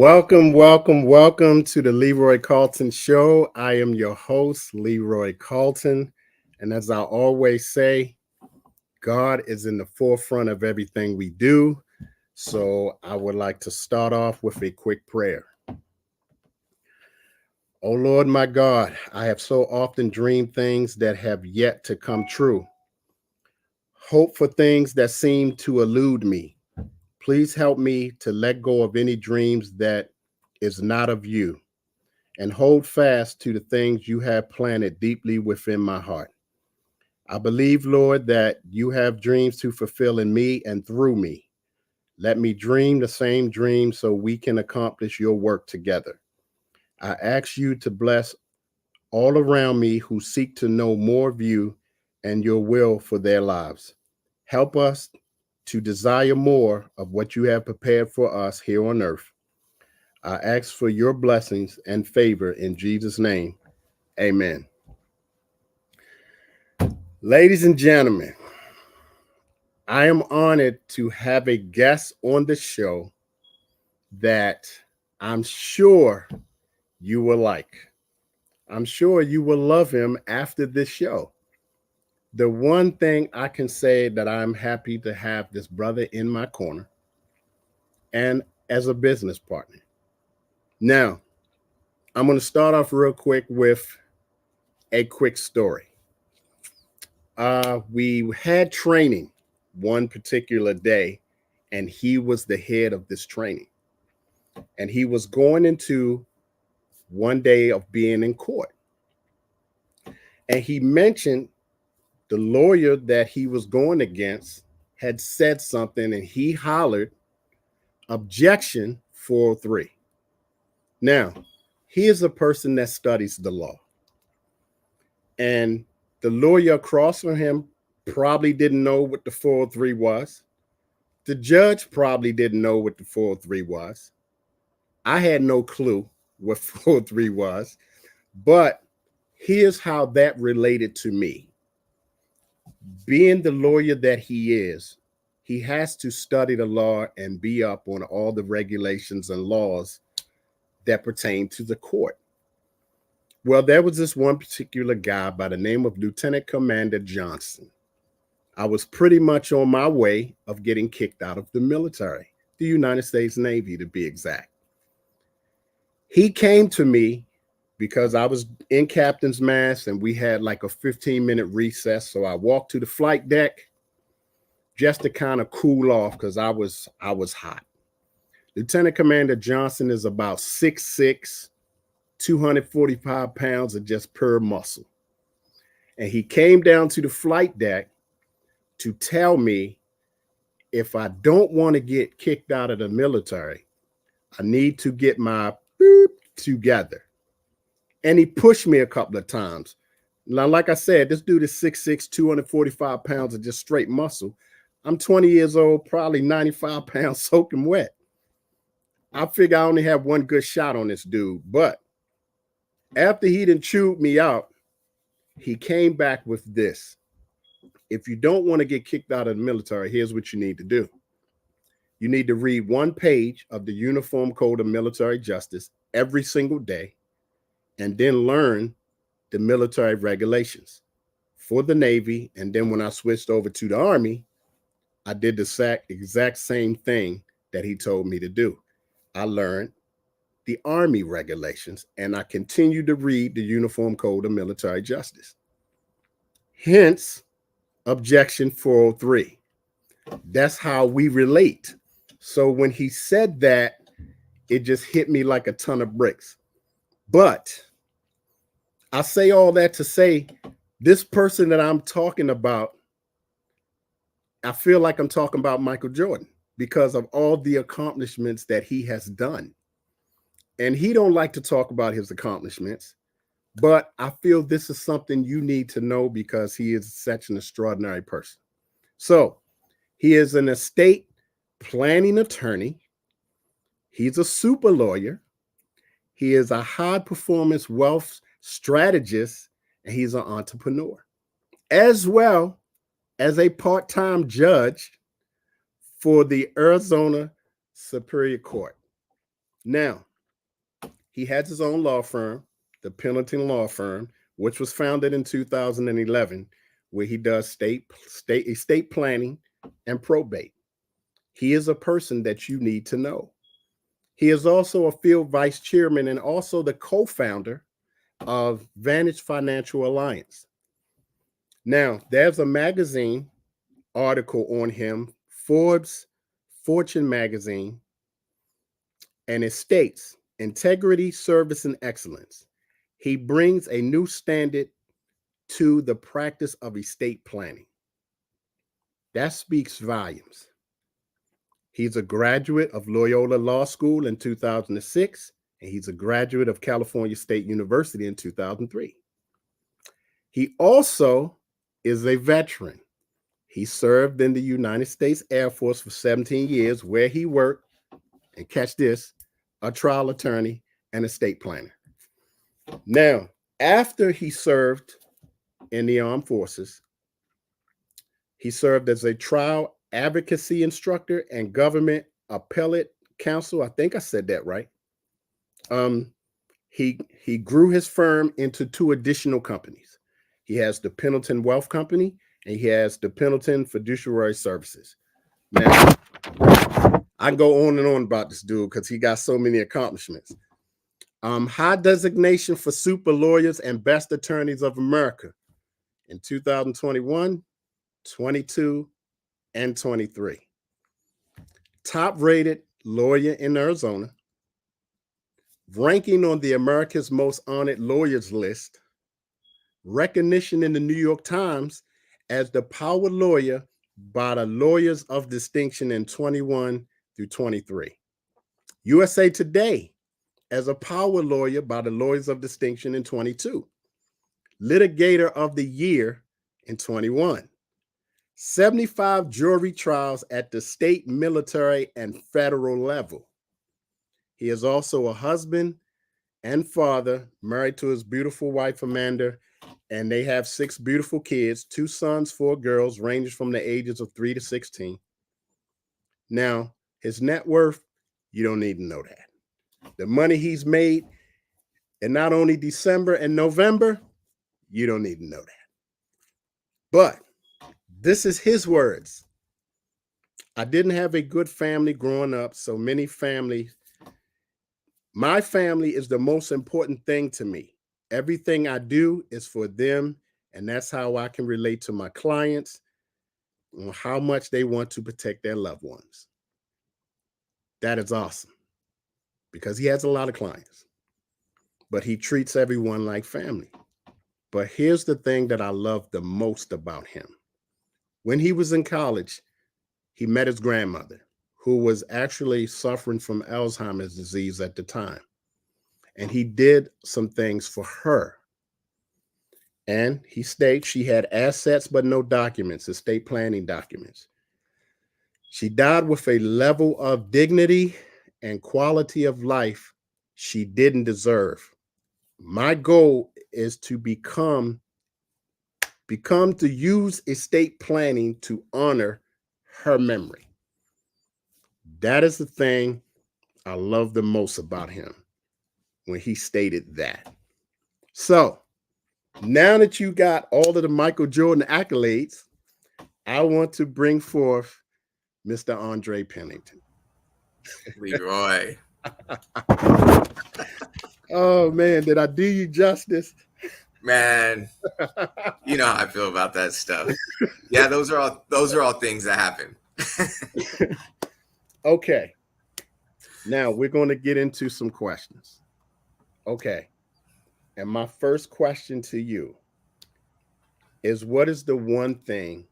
Welcome to the Leroy Carlton Show. I am your host, Leroy Carlton. And as I always say, God is in the forefront of everything we do. So I would like to start off with a quick prayer. Oh Lord, my God, I have so often dreamed things that have yet to come true. Hope for things that seem to elude me. Please help me to let go of any dreams that is not of you and hold fast to the things you have planted deeply within my heart. I believe, Lord, that you have dreams to fulfill in me and through me. Let me dream the same dream so we can accomplish your work together. I ask you to bless all around me who seek to know more of you and your will for their lives. Help us to desire more of what you have prepared for us here on earth. I ask for your blessings and favor in Jesus' name. Amen. Ladies and gentlemen, I am honored to have a guest on the show that I'm sure you will like. I'm sure you will love him after this show. The one thing I can say that I'm happy to have this brother in my corner and as a business partner. Now, I'm going to start off real quick with a quick story. We had training one particular day, and he was the head of this training. And he was going into one day of being in court. And he mentioned the lawyer that he was going against had said something, and he hollered, "Objection 403." Now, he is a person that studies the law. And the lawyer across from him probably didn't know what the 403 was. The judge probably didn't know what the 403 was. I had no clue what 403 was, but here's how that related to me. Being the lawyer that he has to study the law and be up on all the regulations and laws that pertain to the court. Well, there was this one particular guy by the name of Lieutenant Commander Johnson. I was pretty much on my way of getting kicked out of the military, the United States Navy to be exact. He came to me because I was in captain's mast and we had like a 15-minute recess. So I walked to the flight deck just to kind of cool off because I was hot. Lieutenant Commander Johnson is about 6'6", 245 pounds of just pure muscle. And he came down to the flight deck to tell me if I don't want to get kicked out of the military, I need to get my together. And he pushed me a couple of times. Now, like I said, this dude is 6'6", 245 pounds of just straight muscle. I'm 20 years old, probably 95 pounds soaking wet. I figure I only have one good shot on this dude. But after he done chewed me out, he came back with this. If you don't want to get kicked out of the military, here's what you need to do. You need to read one page of the Uniform Code of Military Justice every single day, and then learn the military regulations for the Navy. And then when I switched over to the Army, I did the exact same thing that he told me to do. I learned the Army regulations, and I continue to read the Uniform Code of Military Justice. Hence, Objection 403. That's how we relate. So when he said that, it just hit me like a ton of bricks. But I say all that to say, this person that I'm talking about, I feel like I'm talking about Michael Jordan because of all the accomplishments that he has done. And he don't like to talk about his accomplishments, but I feel this is something you need to know because he is such an extraordinary person. So he is an estate planning attorney. He's a super lawyer. He is a high performance wealth strategist, and he's an entrepreneur, as well as a part-time judge for the Arizona Superior Court. Now, he has his own law firm, the Pennington Law Firm, which was founded in 2011, where he does estate planning and probate. He is a person that you need to know. He is also a field vice chairman and also the co-founder of Vantage Financial Alliance. Now, there's a magazine article on him, Forbes, Fortune magazine, and it states integrity, service, and excellence. He brings a new standard to the practice of estate planning. That speaks volumes. He's a graduate of Loyola Law School in 2006, and he's a graduate of California State University in 2003. He also is a veteran. He served in the United States Air Force for 17 years, where he worked, and catch this, a trial attorney and estate planner. Now, after he served in the armed forces, he served as a trial advocacy instructor and government appellate counsel. I think I said that right. He grew his firm into 2 additional companies. He has the Pennington Wealth Company and he has the Pennington Fiduciary Services. Now, I can go on and on about this dude because he got so many accomplishments. High designation for super lawyers and best attorneys of America in 2021, 22, and 23. Top rated lawyer in Arizona. Ranking on the America's Most Honored Lawyers list. Recognition in the New York Times as the power lawyer by the Lawyers of Distinction in 21 through 23. USA Today as a power lawyer by the Lawyers of Distinction in 22. Litigator of the Year in 21. 75 jury trials at the state, military, and federal level. He is also a husband and father, married to his beautiful wife, Amanda, and they have 6 beautiful kids, 2 sons, 4 girls, ranging from the ages of 3 to 16. Now, his net worth, you don't need to know that. The money he's made in not only December and November, you don't need to know that. But this is his words. I didn't have a good family growing up, so many families. My family is the most important thing to me. Everything I do is for them, and that's how I can relate to my clients on how much they want to protect their loved ones. That is awesome because he has a lot of clients, but he treats everyone like family. But here's the thing that I love the most about him. When he was in college, he met his grandmother, who was actually suffering from Alzheimer's disease at the time. And he did some things for her. And he states she had assets, but no documents, estate planning documents. She died with a level of dignity and quality of life she didn't deserve. My goal is to become to use estate planning to honor her memory. That is the thing I love the most about him when he stated that. So now that you got all of the Michael Jordan accolades, I want to bring forth Mr. Andre Pennington. Leroy. Oh man, did I do you justice? Man, you know how I feel about that stuff. Yeah, those are all things that happen. Okay. Now we're going to get into some questions. Okay. And my first question to you is, what is the one thing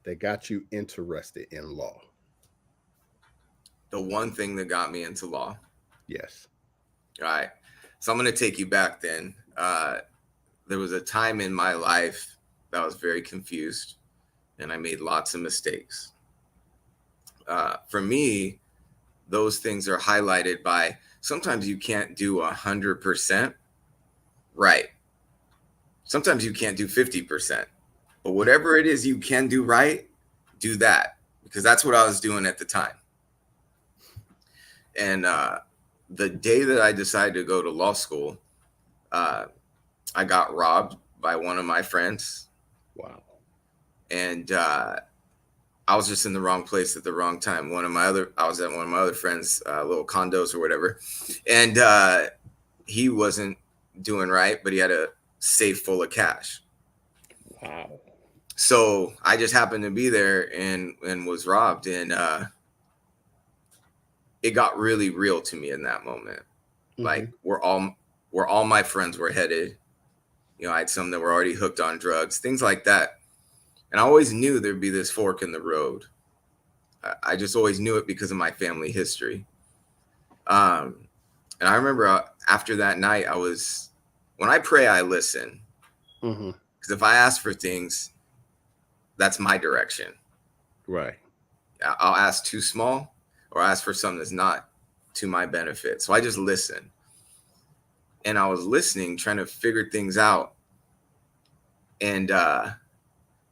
that got you interested in law? The one thing that got me into law. Yes. All right. So I'm going to take you back then. There was a time in my life that I was very confused and I made lots of mistakes. For me, those things are highlighted by sometimes you can't do 100% right. Sometimes you can't do 50%. But whatever it is you can do right, do that. Because that's what I was doing at the time. And the day that I decided to go to law school, I got robbed by one of my friends. Wow. And I was just in the wrong place at the wrong time. I was at one of my other friends' little condos or whatever. And he wasn't doing right, but he had a safe full of cash. Wow. So I just happened to be there and was robbed. And it got really real to me in that moment. Like where all my friends were headed. You know, I had some that were already hooked on drugs, things like that. And I always knew there'd be this fork in the road. I just always knew it because of my family history. And I remember after that night, when I pray, I listen. Because if I ask for things, that's my direction. Right. I'll ask too small or ask for something that's not to my benefit. So I just listen. And I was listening, trying to figure things out. And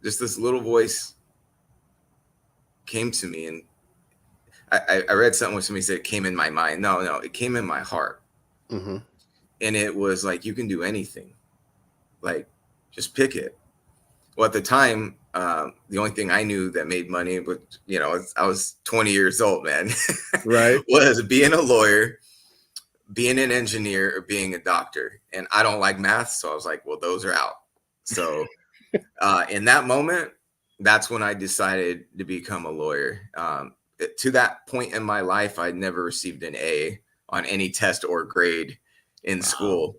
just this little voice came to me. And I read something where somebody said it came in my mind. No, it came in my heart. And it was like, you can do anything. Like, just pick it. Well, at the time, the only thing I knew that made money, but I was 20 years old, man. Right. Was being a lawyer, being an engineer, or being a doctor. And I don't like math, so I was like, well, those are out. So in that moment, that's when I decided to become a lawyer. To that point in my life, I'd never received an A on any test or grade in school.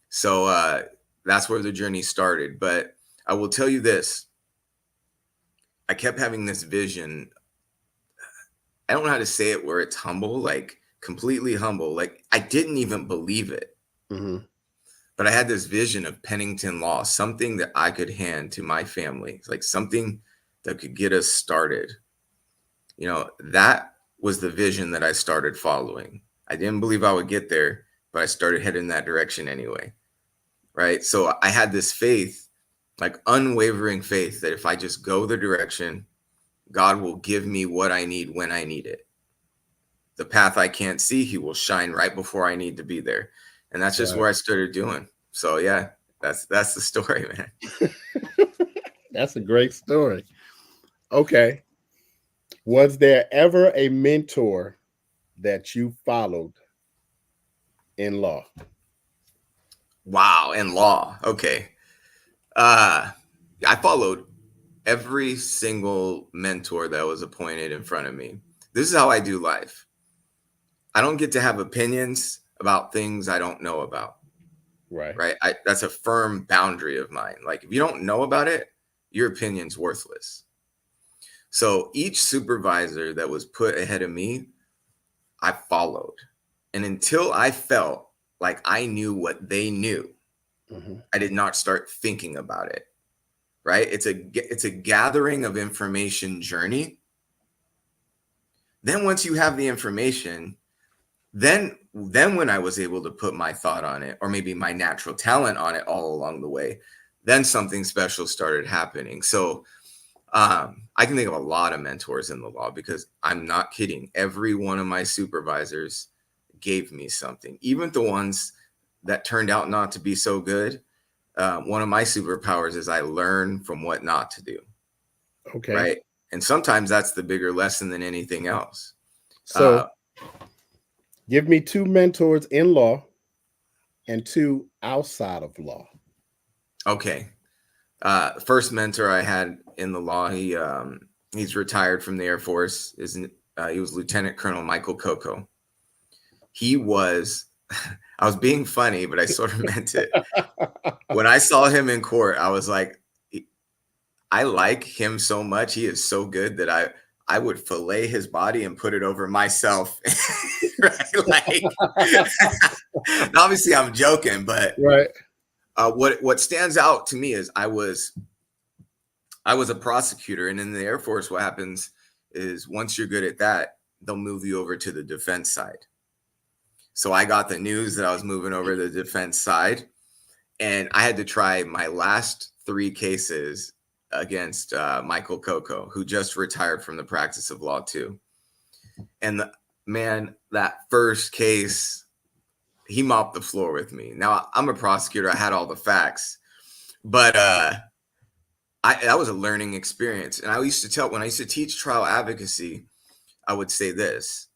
So that's where the journey started. But I will tell you this. I kept having this vision. I don't know how to say it where it's humble, like completely humble. Like I didn't even believe it. But I had this vision of Pennington law, something that I could hand to my family, like something that could get us started. That was the vision that I started following. I didn't believe I would get there, but I started heading that direction anyway. Right. So I had this faith, like unwavering faith, that if I just go the direction, God will give me what I need when I need it. The path I can't see, he will shine right before I need to be there. And that's just where I started doing. So yeah, that's the story, man. That's a great story. Okay. Was there ever a mentor that you followed in law? Wow, in law. Okay. I followed every single mentor that was appointed in front of me. This is how I do life. I don't get to have opinions about things I don't know about. Right. That's a firm boundary of mine. Like if you don't know about it, your opinion's worthless. So each supervisor that was put ahead of me, I followed. And until I felt like I knew what they knew, I did not start thinking about it. Right. It's a gathering of information journey. Then once you have the information, then when I was able to put my thought on it, or maybe my natural talent on it all along the way, then something special started happening. So I can think of a lot of mentors in the law, because I'm not kidding. Every one of my supervisors gave me something, even the ones that turned out not to be so good. One of my superpowers is I learn from what not to do. Okay. Right. And sometimes that's the bigger lesson than anything else. So give me two mentors in law and two outside of law. Okay. First mentor I had in the law, he's retired from the Air Force. He was Lieutenant Colonel Michael Coco. He was, I was being funny, but I sort of meant it. When I saw him in court, I was like, I like him so much. He is so good that I would fillet his body and put it over myself. Right? Like, obviously I'm joking, but right. What stands out to me is I was a prosecutor, and in the Air Force, what happens is once you're good at that, they'll move you over to the defense side. So I got the news that I was moving over to the defense side, and I had to try my last 3 cases against Michael Coco, who just retired from the practice of law too. And man, that first case, he mopped the floor with me. Now, I'm a prosecutor. I had all the facts, but that was a learning experience. And I used to tell, when I used to teach trial advocacy, I would say this: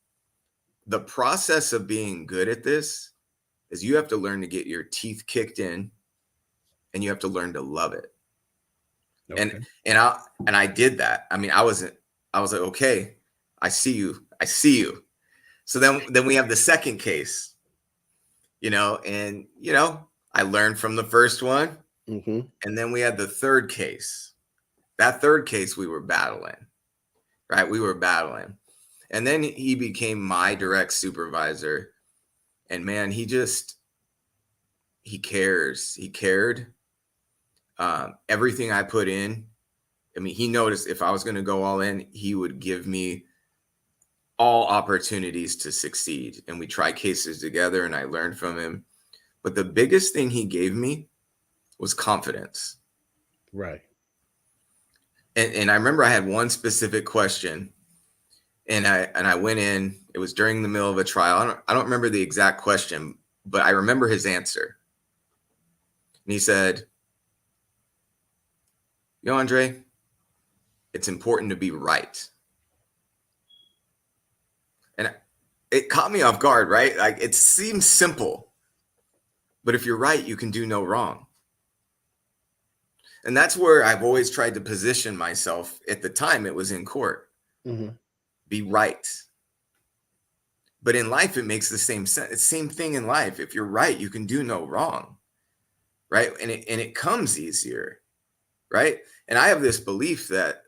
the process of being good at this is you have to learn to get your teeth kicked in, and you have to learn to love it. Okay. And I did that. I mean, I was like, okay, I see you. So then we have the second case, and I learned from the first one. Mm-hmm. And then we had the third case. That third case we were battling, right? We were battling. And then he became my direct supervisor. And man, he cares. He cared. Everything I put in, I mean, he noticed if I was going to go all in, he would give me all opportunities to succeed. And we tried cases together, and I learned from him. But the biggest thing he gave me was confidence. Right. And I remember I had one specific question, and I went in. It was during the middle of a trial. I don't remember the exact question, but I remember his answer. And he said, Andre, it's important to be right. And it caught me off guard, right? Like, it seems simple, but if you're right, you can do no wrong. And that's where I've always tried to position myself. At the time, it was in court. Mm-hmm. Be right. But in life, it makes the same sense. It's the same thing in life. If you're right, you can do no wrong, right? And it comes easier, right? And I have this belief that,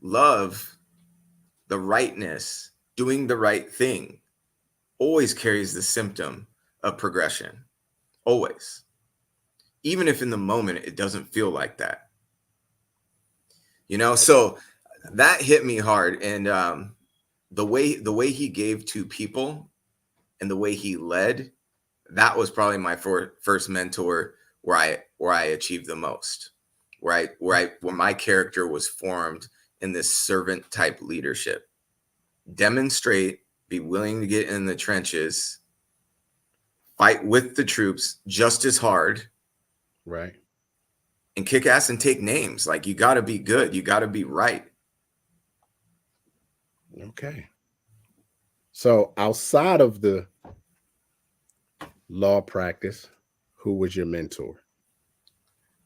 love, the rightness, doing the right thing always carries the symptom of progression. Always. Even if in the moment it doesn't feel like that. So that hit me hard. And the way he gave to people and the way he led, that was probably my first mentor where I achieved the most, where my character was formed in this servant type leadership. Demonstrate, be willing to get in the trenches, fight with the troops just as hard. Right. And kick ass and take names. Like, you got to be good. You got to be right. Okay. So outside of the law practice, who was your mentor?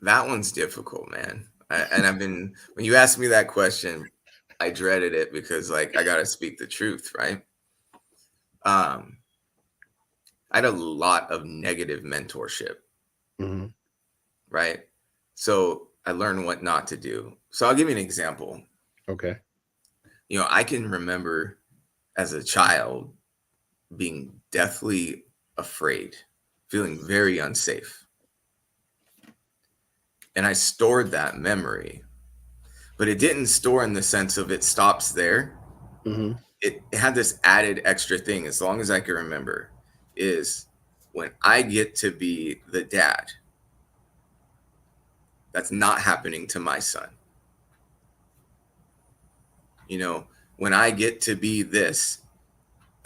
That one's difficult, man. When you asked me that question, I dreaded it because, like, I got to speak the truth, right? I had a lot of negative mentorship, Mm-hmm. right? So I learned what not to do. So I'll give you an example. Okay. I can remember as a child being deathly afraid, feeling very unsafe. And I stored that memory, but it didn't store in the sense of it stops there. Mm-hmm. It had this added extra thing, as long as I can remember, is when I get to be the dad, that's not happening to my son. When I get to be this,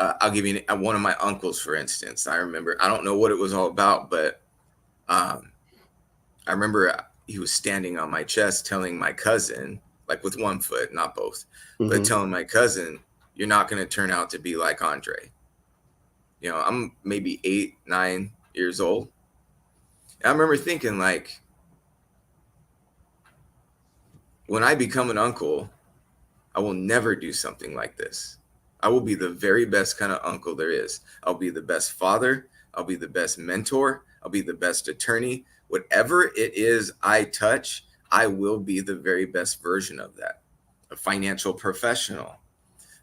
I'll give you one of my uncles, for instance. I remember, I don't know what it was all about, but I remember he was standing on my chest telling my cousin, like with one foot, not both, but telling my cousin, you're not going to turn out to be like Andre. I'm maybe 8, 9 years old. And I remember thinking, like, when I become an uncle, I will never do something like this. I will be the very best kind of uncle there is. I'll be the best father. I'll be the best mentor. I'll be the best attorney. Whatever it is I touch, I will be the very best version of that. A financial professional.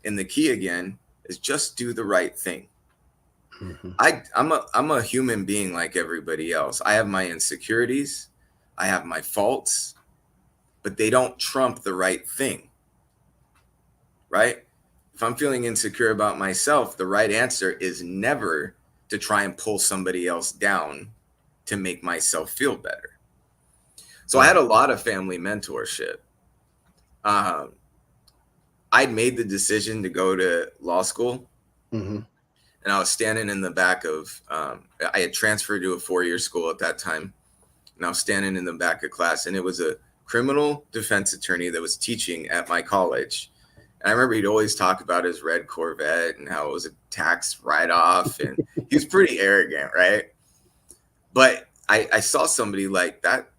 And the key, again, is just do the right thing. Mm-hmm. I'm a human being like everybody else. I have my insecurities. I have my faults, but they don't trump the right thing, right? If I'm feeling insecure about myself, the right answer is never to try and pull somebody else down to make myself feel better. So I had a lot of family mentorship. I'd made the decision to go to law school, Mm-hmm. and I was standing in the back of, I had transferred to a 4-year school at that time, and I was standing in the back of class, and it was a criminal defense attorney that was teaching at my college. And I remember he'd always talk about his red Corvette and how it was a tax write-off, and he was pretty arrogant, right? But I saw somebody like that.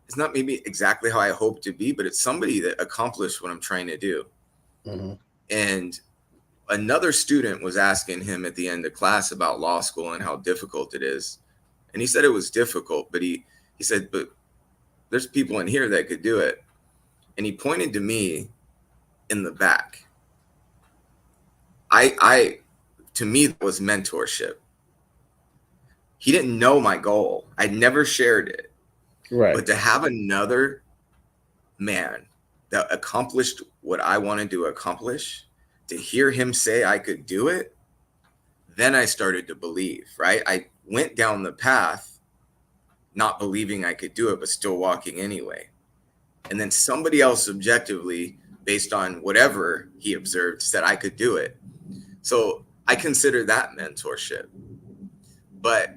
It's not maybe exactly how I hope to be, but it's somebody that accomplished what I'm trying to do. Mm-hmm. And another student was asking him at the end of class about law school and how difficult it is. And he said it was difficult, but he said, but there's people in here that could do it. And he pointed to me in the back. To me, that was mentorship. He didn't know my goal. I'd never shared it. Right. But to have another man that accomplished what I wanted to accomplish, to hear him say I could do it, then I started to believe, right? I went down the path not believing I could do it, but still walking anyway. And then somebody else objectively, based on whatever he observed, said I could do it. So I consider that mentorship. But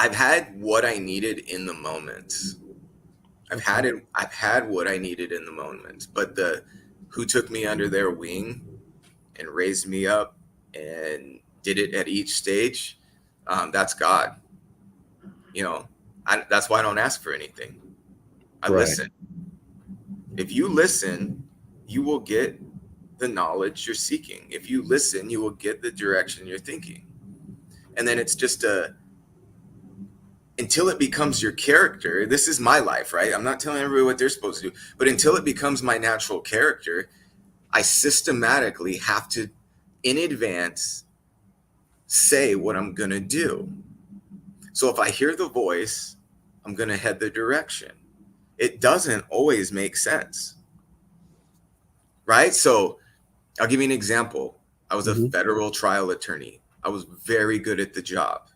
I've had what I needed in the moment. I've had what I needed in the moment. But the who took me under their wing and raised me up and did it at each stage, that's God. You know, that's why I don't ask for anything. I listen. If you listen, you will get the knowledge you're seeking. If you listen, you will get the direction you're thinking. And then it's just until it becomes your character. This is my life, right? I'm not telling everybody what they're supposed to do, but until it becomes my natural character, I systematically have to, in advance, say what I'm going to do. So if I hear the voice, I'm going to head the direction. It doesn't always make sense, right? So I'll give you an example. I was a federal trial attorney. I was very good at the job.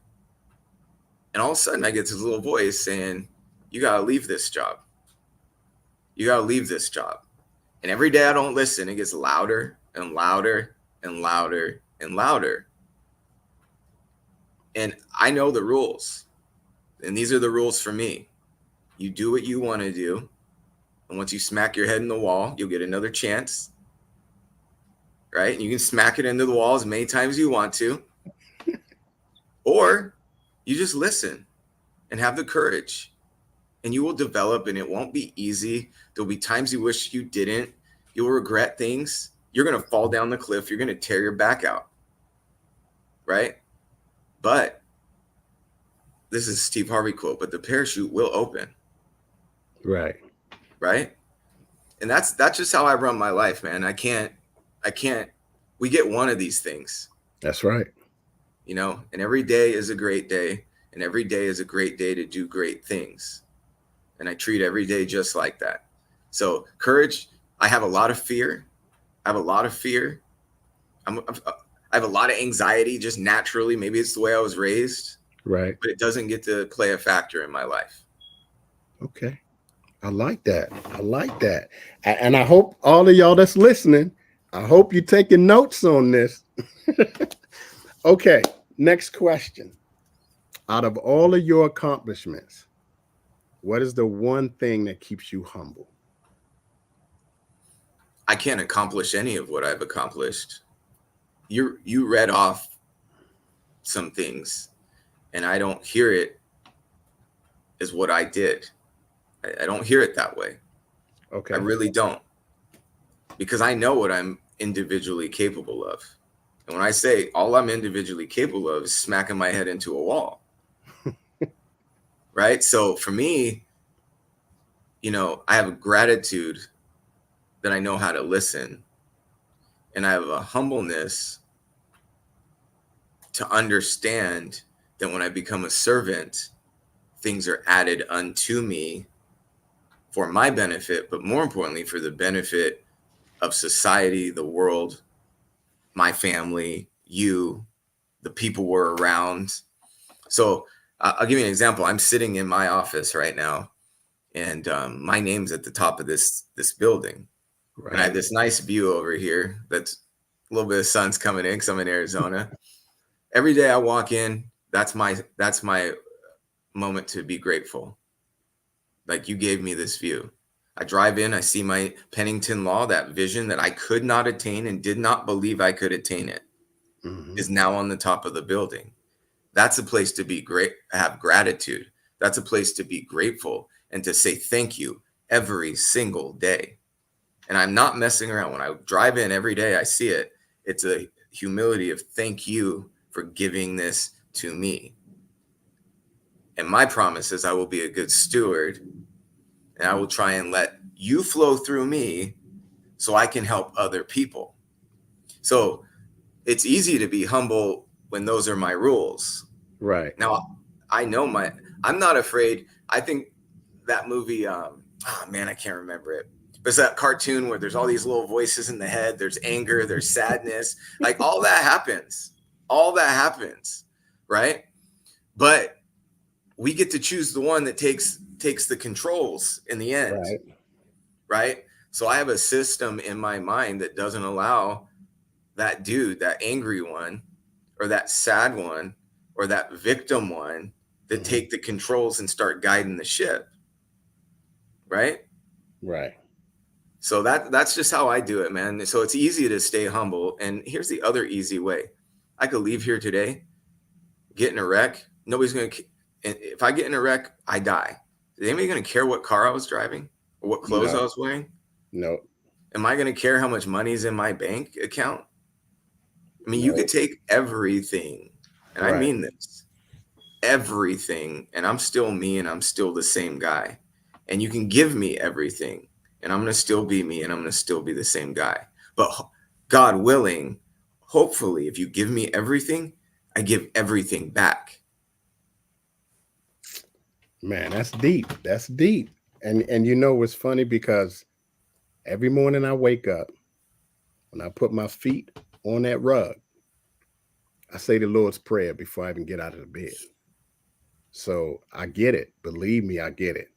And all of a sudden I get this little voice saying, you got to leave this job. You got to leave this job. And every day I don't listen, it gets louder and louder and louder and louder. And I know the rules. And these are the rules for me. You do what you want to do. And once you smack your head in the wall, you'll get another chance. Right? And you can smack it into the wall as many times as you want to. Or you just listen and have the courage. And you will develop, and it won't be easy. There'll be times you wish you didn't. You'll regret things. You're going to fall down the cliff. You're going to tear your back out. Right? But this is a Steve Harvey quote, but the parachute will open. Right. Right. And that's just how I run my life, man. I can't, we get one of these things. That's right. You know, and every day is a great day, and every day is a great day to do great things. And I treat every day just like that. So courage, I have a lot of fear. I have a lot of anxiety just naturally. Maybe it's the way I was raised. Right. But it doesn't get to play a factor in my life. Okay. I like that. I like that. And I hope all of y'all that's listening, I hope you're taking notes on this. Okay. Next question. Out of all of your accomplishments, what is the one thing that keeps you humble? I can't accomplish any of what I've accomplished. You read off some things, and I don't hear it as what I did. I don't hear it that way. Okay. I really don't. Because I know what I'm individually capable of. And when I say all I'm individually capable of is smacking my head into a wall. Right? So for me, you know, I have a gratitude that I know how to listen. And I have a humbleness to understand that when I become a servant, things are added unto me for my benefit, but more importantly, for the benefit of society, the world, my family, you, the people we're around. So I'll give you an example. I'm sitting in my office right now, and my name's at the top of this building. And I have Right. this nice view over here. That's a little bit of sun's coming in because I'm in Arizona. Every day I walk in, that's my moment to be grateful. Like, you gave me this view. I drive in, I see my Pennington law, that vision that I could not attain and did not believe I could attain it, Mhm. is now on the top of the building. That's a place to be great, have gratitude. That's a place to be grateful and to say thank you every single day. And I'm not messing around. When I drive in every day, I see it. It's a humility of thank you for giving this to me. And my promise is I will be a good steward, and I will try and let you flow through me so I can help other people. So it's easy to be humble when those are my rules. Right. Now, I know I'm not afraid. I think that movie, oh man, I can't remember it. But it's that cartoon where there's all these little voices in the head. There's anger, there's sadness. Like, all that happens. All that happens, right? But we get to choose the one that takes the controls in the end, Right. right? So I have a system in my mind that doesn't allow that dude, that angry one, or that sad one, or that victim one, to Mhm. take the controls and start guiding the ship, right? Right. So that's just how I do it, man. So it's easy to stay humble. And here's the other easy way. I could leave here today, get in a wreck. Nobody's going to, and if I get in a wreck, I die. Is anybody going to care what car I was driving or what clothes I No. was wearing? No. Am I going to care how much money's in my bank account? I mean, you No. could take everything, and I Right. mean this, everything, and I'm still me, and I'm still the same guy. And you can give me everything, and I'm going to still be me, and I'm going to still be the same guy. But God willing, hopefully, if you give me everything, I give everything back. Man, that's deep. That's deep. And you know what's funny, because every morning I wake up, when I put my feet on that rug, I say the Lord's Prayer before I even get out of the bed. So I get it. Believe me, I get it.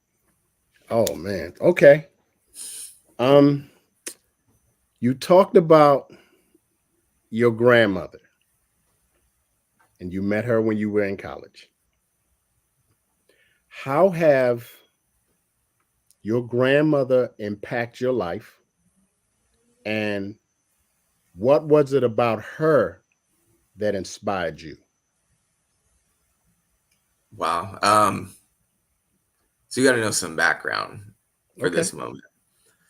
Oh man. Okay. Um, you talked about your grandmother and you met her when you were in college. How have your grandmother impact your life, and what was it about her that inspired you? Wow. So you got to know some background for Okay. this moment.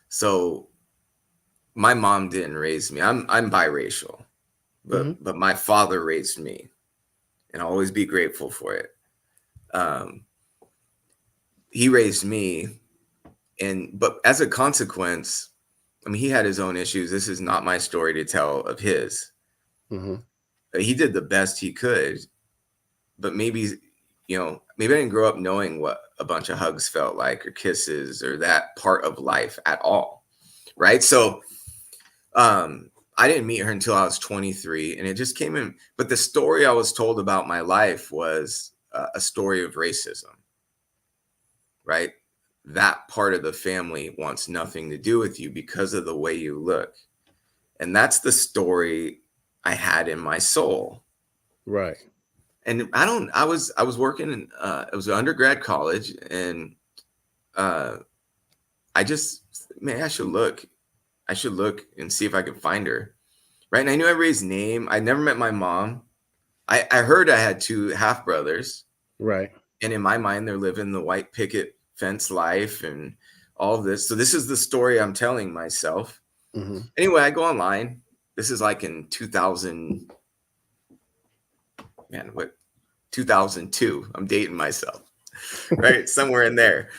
So my mom didn't raise me. I'm biracial, Hmm. but my father raised me, and I'll always be grateful for it. Um, he raised me, but as a consequence, I mean, he had his own issues. This is not my story to tell of his. Hmm. He did the best he could, but maybe, maybe I didn't grow up knowing what a bunch of hugs felt like, or kisses, or that part of life at all, right? So I didn't meet her until I was 23, and it just came in. But the story I was told about my life was a story of racism, right? That part of the family wants nothing to do with you because of the way you look. And that's the story I had in my soul. Right. And I was working in, it was an undergrad college, and uh, I just, man, I should look and see if I could find her. Right. And I knew everybody's name. I never met my mom. I heard I had two half brothers. Right. And in my mind, they're living the white picket fence life and all of this. So this is the story I'm telling myself. Hmm. Anyway, I go online. This is like in 2000, man, what, 2002. I'm dating myself, right? Somewhere in there.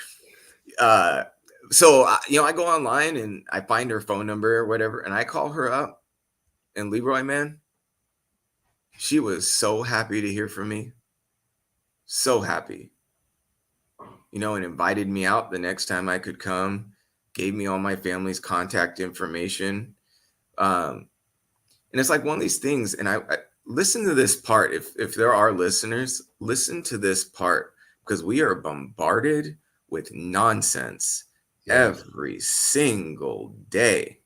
Uh, I go online and I find her phone number or whatever, and I call her up. And Leroy, man, she was so happy to hear from me. So happy, and invited me out the next time I could come, gave me all my family's contact information. And it's like one of these things. And I listen to this part. If there are listeners, listen to this part, because we are bombarded with nonsense Yes. every single day.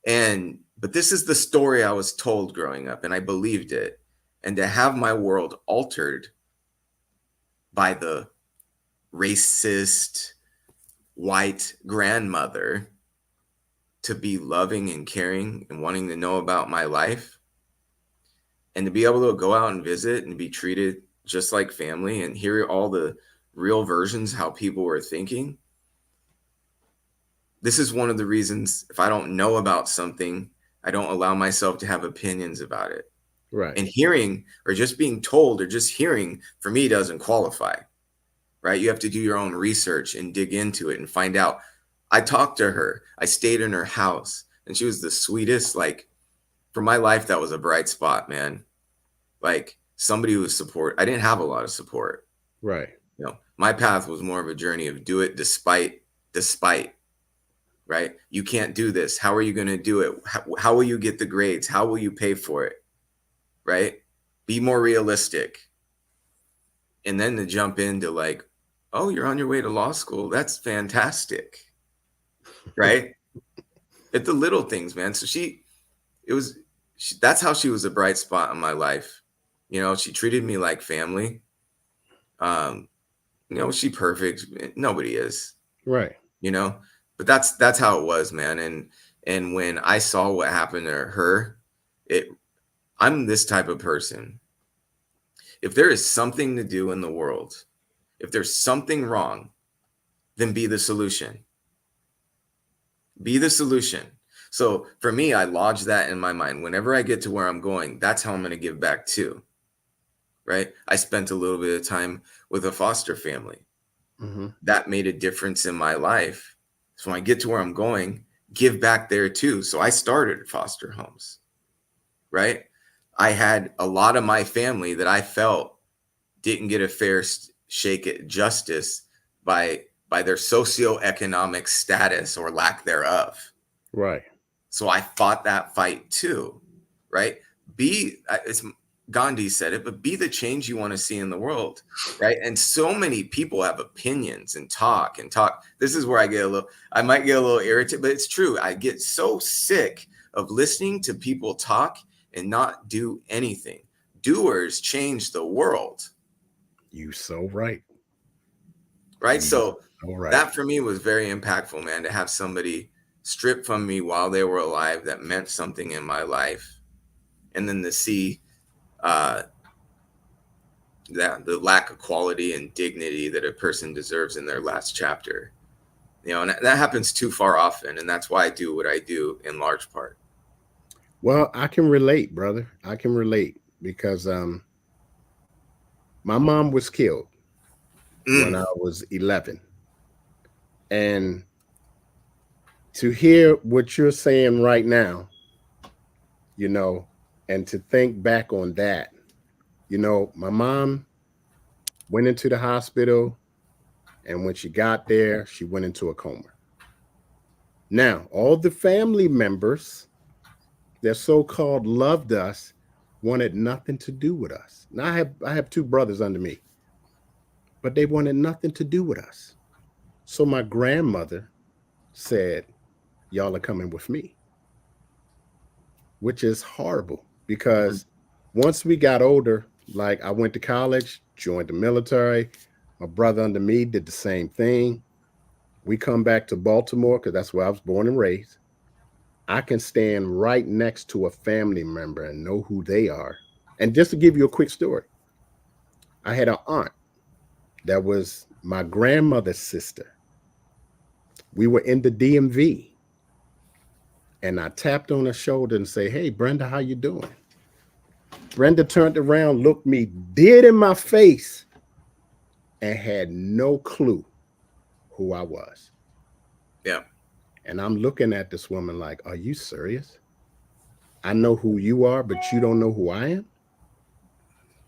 But this is the story I was told growing up, and I believed it. And to have my world altered by the racist white grandmother to be loving and caring and wanting to know about my life, and to be able to go out and visit and be treated just like family and hear all the real versions how people were thinking. This is one of the reasons if I don't know about something, I don't allow myself to have opinions about it. Right. And hearing or just being told or just hearing for me doesn't qualify, right? You have to do your own research and dig into it and find out. I talked to her. I stayed in her house, and she was the sweetest. Like, for my life, that was a bright spot, man. Like, somebody who was support. I didn't have a lot of support. Right. You know, my path was more of a journey of do it despite, right? You can't do this. How are you going to do it? How will you get the grades? How will you pay for it? Right? Be more realistic. And then to jump into like, oh, you're on your way to law school. That's fantastic. Right? It's the little things, man. So that's how she was a bright spot in my life. You know, she treated me like family. You know, she perfect? Nobody is. Right. You know, but that's how it was, man. And when I saw what happened to her, I'm this type of person. If there is something to do in the world, if there's something wrong, then be the solution. Be the solution. So for me, I lodge that in my mind. Whenever I get to where I'm going, that's how I'm going to give back too. Right? I spent a little bit of time with a foster family. Mm-hmm. That made a difference in my life. So when I get to where I'm going, give back there too. So I started foster homes. Right? I had a lot of my family that I felt didn't get a fair shake at justice by their socioeconomic status or lack thereof. Right. So I fought that fight too, right? It's Gandhi said it, but be the change you want to see in the world, right? And so many people have opinions and talk. This is where I might get a little irritated, but it's true. I get so sick of listening to people talk and not do anything. Doers change the world. You so right. Right? So right. That for me was very impactful, man, to have somebody stripped from me while they were alive that meant something in my life. And then to see that the lack of quality and dignity that a person deserves in their last chapter, you know, and that happens too far often. And that's why I do what I do in large part. Well, I can relate, brother. I can relate because my mom was killed when I was 11. And to hear what you're saying right now, you know, and to think back on that, you know, my mom went into the hospital, and when she got there, she went into a coma. Now, all the family members that so-called loved us wanted nothing to do with us. Now, I have two brothers under me, but they wanted nothing to do with us. So my grandmother said, y'all are coming with me, which is horrible because once we got older, like I went to college, joined the military, my brother under me did the same thing. We come back to Baltimore because that's where I was born and raised. I can stand right next to a family member and know who they are. And just to give you a quick story, I had an aunt that was my grandmother's sister. We were in the DMV, and I tapped on her shoulder and say, "Hey, Brenda, how you doing?" Brenda turned around, looked me dead in my face, and had no clue who I was. Yeah. And I'm looking at this woman like, are you serious? I know who you are, but you don't know who I am?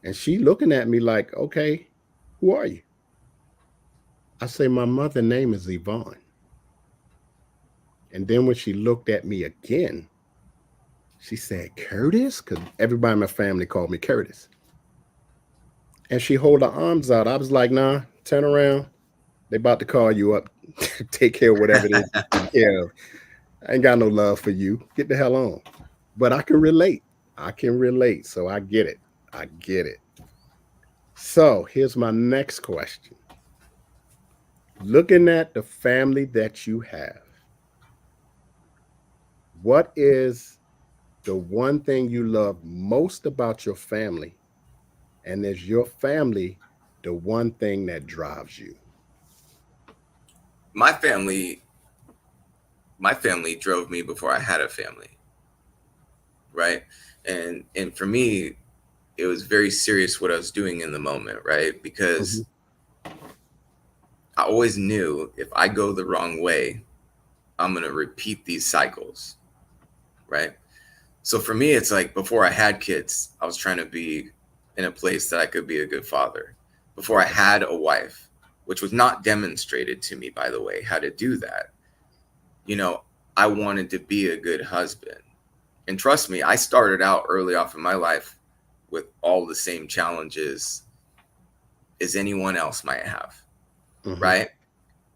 And she looking at me like, okay, who are you? I say, my mother's name is Yvonne. And then when she looked at me again, she said, Curtis? Because everybody in my family called me Curtis. And she hold her arms out. I was like, nah, turn around. They about to call you up, take care of whatever it is you take care of. I ain't got no love for you. Get the hell on. But I can relate. I can relate. So I get it. I get it. So here's my next question. Looking at the family that you have, what is the one thing you love most about your family? And is your family the one thing that drives you? My family, my family drove me before I had a family, right? And for me, it was very serious what I was doing in the moment, right? Mm-hmm. Because I always knew if I go the wrong way, I'm going to repeat these cycles, right? So for me, it's like before I had kids, I was trying to be in a place that I could be a good father. Before I had a wife, which was not demonstrated to me, by the way, how to do that, you know, I wanted to be a good husband. And trust me, I started out early off in my life with all the same challenges as anyone else might have, Mm-hmm. right?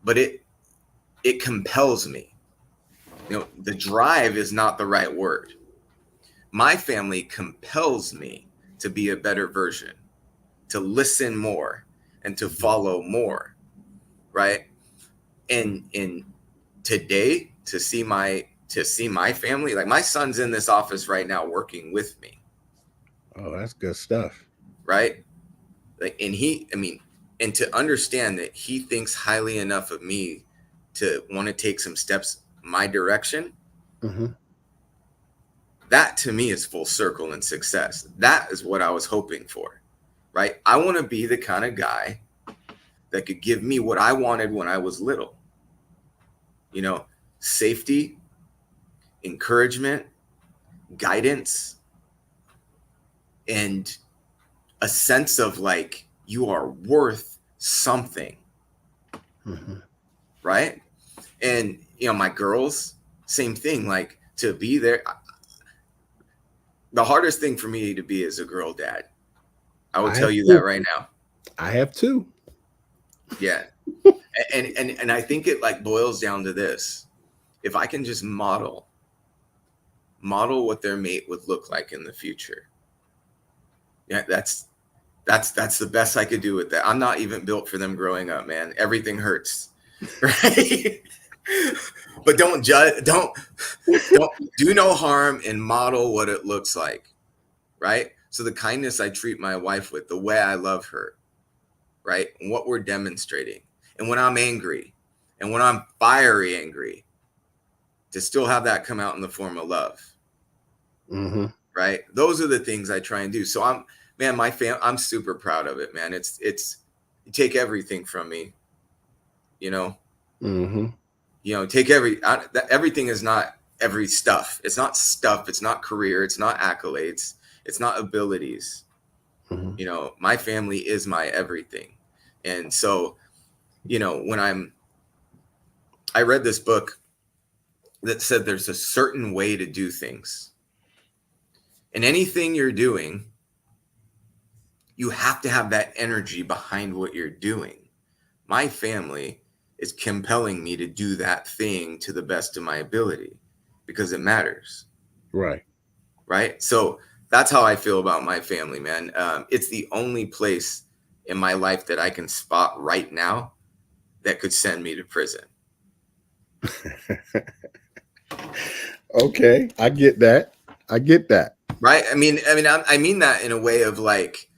But it compels me. You know, the drive is not the right word. My family compels me to be a better version, to listen more and to follow more, right? And today to see my family, like my son's in this office right now working with me, Oh, that's good stuff. right? Like, and I mean, and to understand that he thinks highly enough of me to want to take some steps my direction, Mm-hmm. that to me is full circle and success. That is what I was hoping for, right? I want to be the kind of guy that could give me what I wanted when I was little, you know, safety, encouragement, guidance, and a sense of like you are worth something, Mm-hmm. right? And my girls, same thing, like to be there. The hardest thing for me to be is a girl dad. I will I tell have you that two. right now. I have two. Yeah. And I think it like boils down to this. If I can just model what their mate would look like in the future. Yeah, that's the best I could do with that. I'm not even built for them growing up, man. Everything hurts. Right? But don't judge, don't do no harm and model what it looks like, right? So the kindness I treat my wife with, the way I love her, right? And what we're demonstrating. And when I'm angry and when I'm fiery angry, to still have that come out in the form of love, Mm-hmm. right? Those are the things I try and do. So I'm super proud of it, man. It's you take everything from me, you know, Mm-hmm. take everything is not every stuff. It's not stuff. It's not career. It's not accolades. It's not abilities. Mm-hmm. My family is my everything. And so, when I read this book that said there's a certain way to do things. And anything you're doing, you have to have that energy behind what you're doing. My family is compelling me to do that thing to the best of my ability because it matters. Right. Right. So that's how I feel about my family, man. It's the only place in my life that I can spot right now that could send me to prison. Okay, I get that. I get that. Right. I mean that in a way of like,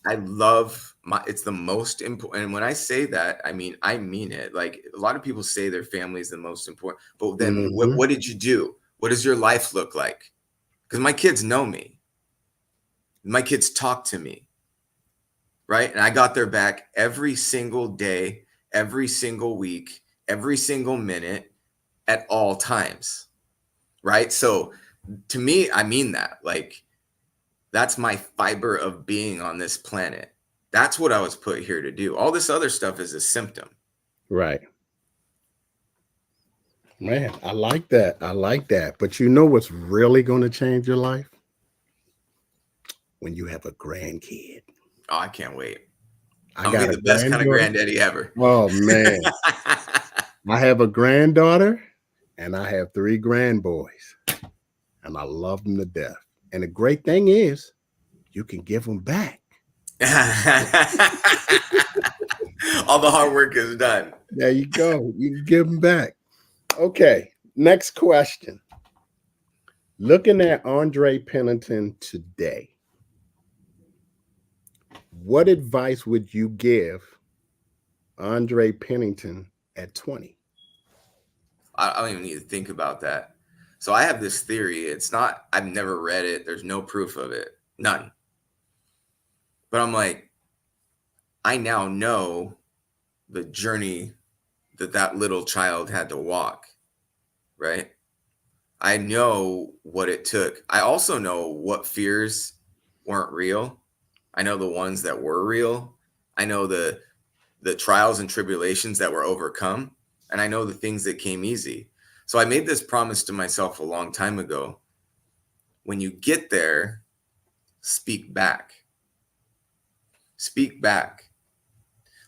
I love it's the most important. And when I say that, I mean it. Like a lot of people say their family is the most important, but then Mm-hmm. what did you do? What does your life look like? Because my kids know me. My kids talk to me. Right. And I got their back every single day, every single week, every single minute at all times. Right. So to me, I mean that. Like, that's my fiber of being on this planet. That's what I was put here to do. All this other stuff is a symptom. Right. Man, I like that. I like that. But you know what's really going to change your life? When you have a grandkid. Oh, I can't wait. I I'm gonna got be a the best kind of granddaughter. granddaddy ever. Oh man, I have a granddaughter and I have 3 grandboys, and I love them to death. And the great thing is, you can give them back. All the hard work is done. There you go. You can give them back. Okay, next question. Looking at Andre Pennington today, what advice would you give Andre Pennington at 20? I don't even need to think about that. So I have this theory. It's not, I've never read it. There's no proof of it. None. But I'm like, I now know the journey that that little child had to walk, right? I know what it took. I also know what fears weren't real. I know the ones that were real. I know the trials and tribulations that were overcome, and I know the things that came easy. So I made this promise to myself a long time ago. When you get there, speak back. Speak back.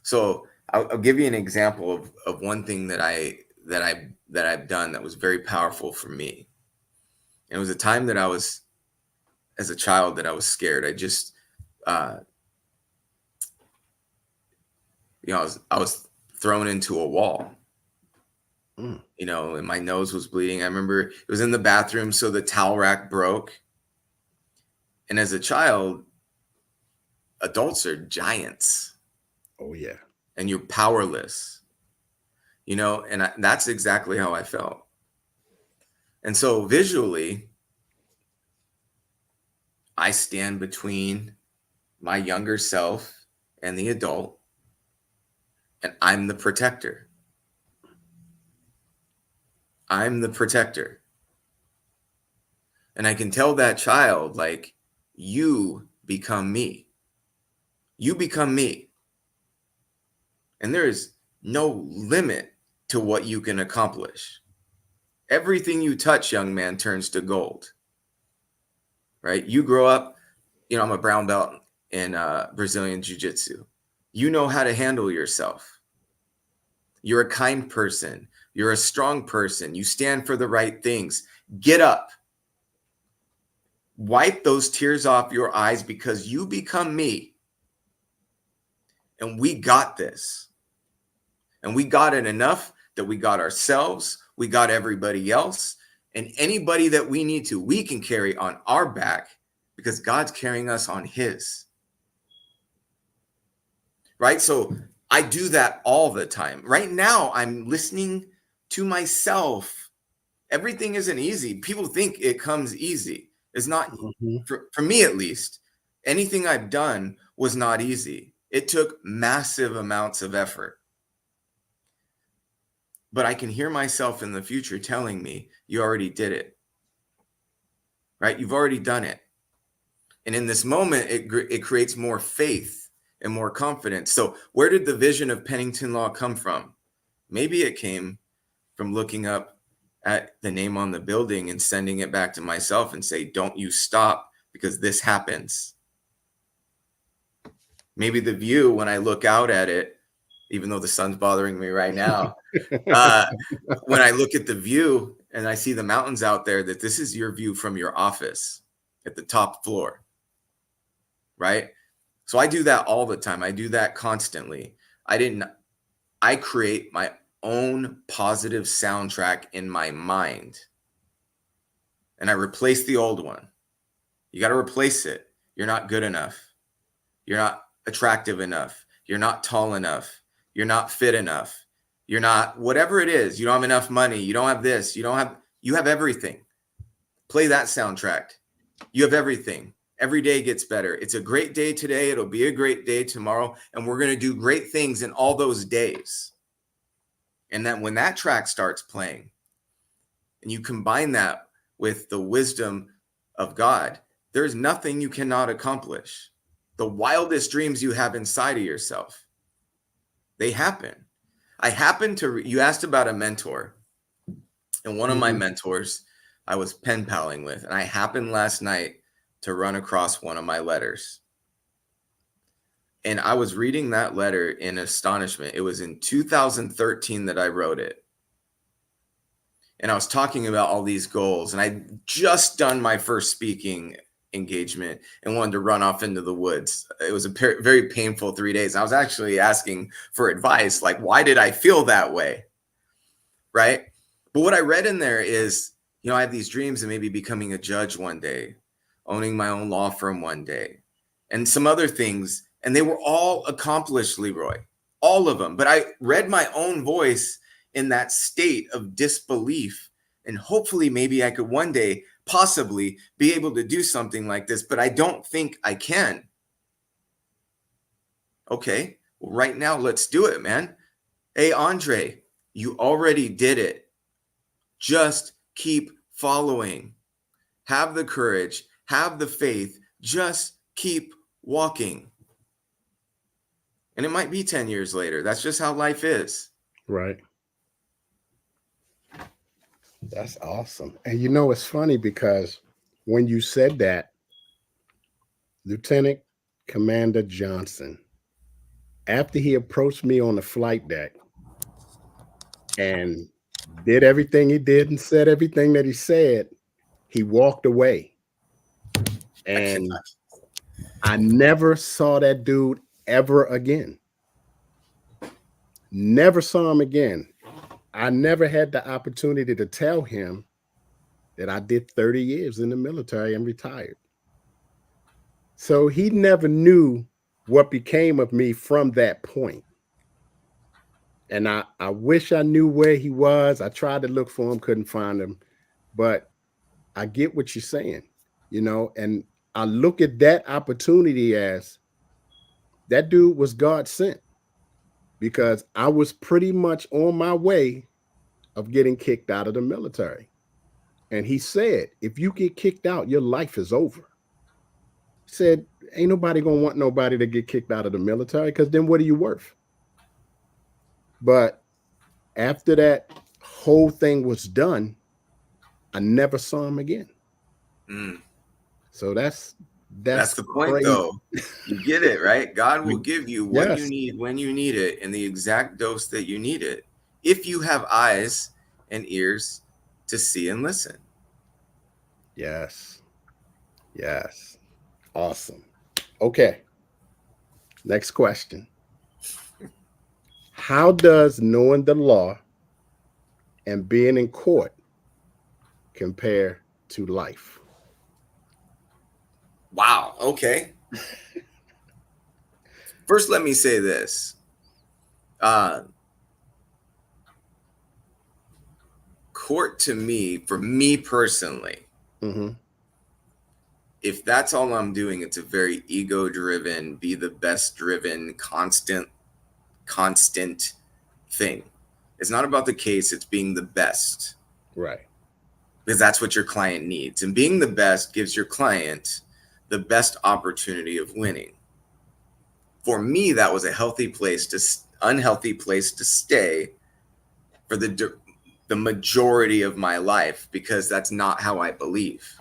So I'll give you an example of one thing that I've done that was very powerful for me. And it was a time that I was, as a child, that I was scared. I just, I was thrown into a wall, and my nose was bleeding. I remember it was in the bathroom, so the towel rack broke. And as a child, adults are giants. Oh yeah. And you're powerless, and that's exactly how I felt. And so visually, I stand between my younger self and the adult, and I'm the protector. I'm the protector. And I can tell that child, like, you become me. You become me. And there is no limit to what you can accomplish. Everything you touch, young man, turns to gold. Right? You grow up, I'm a brown belt in Brazilian Jiu-Jitsu. You know how to handle yourself. You're a kind person. You're a strong person. You stand for the right things. Get up. Wipe those tears off your eyes, because you become me. And we got this. And we got it enough that we got ourselves, we got everybody else, and anybody that we need to, we can carry on our back, because God's carrying us on his. Right? So I do that all the time. Right now, I'm listening to myself. Everything isn't easy. People think it comes easy. It's not, for me at least. Anything I've done was not easy. It took massive amounts of effort. But I can hear myself in the future telling me, you already did it. Right? You've already done it. And in this moment, it creates more faith and more confidence. So where did the vision of Pennington Law come from? Maybe it came from looking up at the name on the building and sending it back to myself and say, don't you stop, because this happens. Maybe the view, when I look out at it, even though the sun's bothering me right now, when I look at the view and I see the mountains out there, that this is your view from your office at the top floor, right? So I do that all the time. I do that constantly. I create my own positive soundtrack in my mind, and I replace the old one. You got to replace it. You're not good enough. You're not attractive enough. You're not tall enough. You're not fit enough. You're not whatever it is. You don't have enough money. You don't have this. You have everything. Play that soundtrack. You have everything. Every day gets better. It's a great day today. It'll be a great day tomorrow. And we're going to do great things in all those days. And then when that track starts playing, and you combine that with the wisdom of God, there's nothing you cannot accomplish. The wildest dreams you have inside of yourself, they happen. You asked about a mentor, and one of my mentors I was pen paling with, and I happened last night to run across one of my letters. And I was reading that letter in astonishment. It was in 2013 that I wrote it. And I was talking about all these goals, and I'd just done my first speaking engagement and wanted to run off into the woods. It was a very painful 3 days. I was actually asking for advice, like, why did I feel that way? Right? But what I read in there is, I have these dreams of maybe becoming a judge one day, owning my own law firm one day, and some other things. And they were all accomplished, Leroy, all of them. But I read my own voice in that state of disbelief. And hopefully, maybe I could one day possibly be able to do something like this, but I don't think I can. Okay, well, right now, let's do it, man. Hey, Andre, you already did it. Just keep following. Have the courage, have the faith, just keep walking. And it might be 10 years later. That's just how life is. Right. That's awesome. And it's funny because when you said that, Lieutenant Commander Johnson, after he approached me on the flight deck and did everything he did and said everything that he said, he walked away. And I never saw that dude ever again. Never saw him again. I never had the opportunity to tell him that I did 30 years in the military and retired. So he never knew what became of me from that point. And I wish I knew where he was. I tried to look for him, couldn't find him. But I get what you're saying, and I look at that opportunity as that dude was God sent, because I was pretty much on my way of getting kicked out of the military. And he said, if you get kicked out, your life is over. He said, ain't nobody gonna want nobody to get kicked out of the military, because then what are you worth? But after that whole thing was done, I never saw him again. So that's the point, crazy. Though. You get it, right? God will give you what you need when you need it, in the exact dose that you need it, if you have eyes and ears to see and listen. Yes. Awesome. Okay. Next question. How does knowing the law and being in court compare to life? Wow. Okay. First, let me say this. Court to me, for me personally, if that's all I'm doing, it's a very ego-driven, be the best-driven, constant thing. It's not about the case, it's being the best. Right. Because that's what your client needs. And being the best gives your client the best opportunity of winning. For me, that was a unhealthy place to stay for the majority of my life, because that's not how I believe,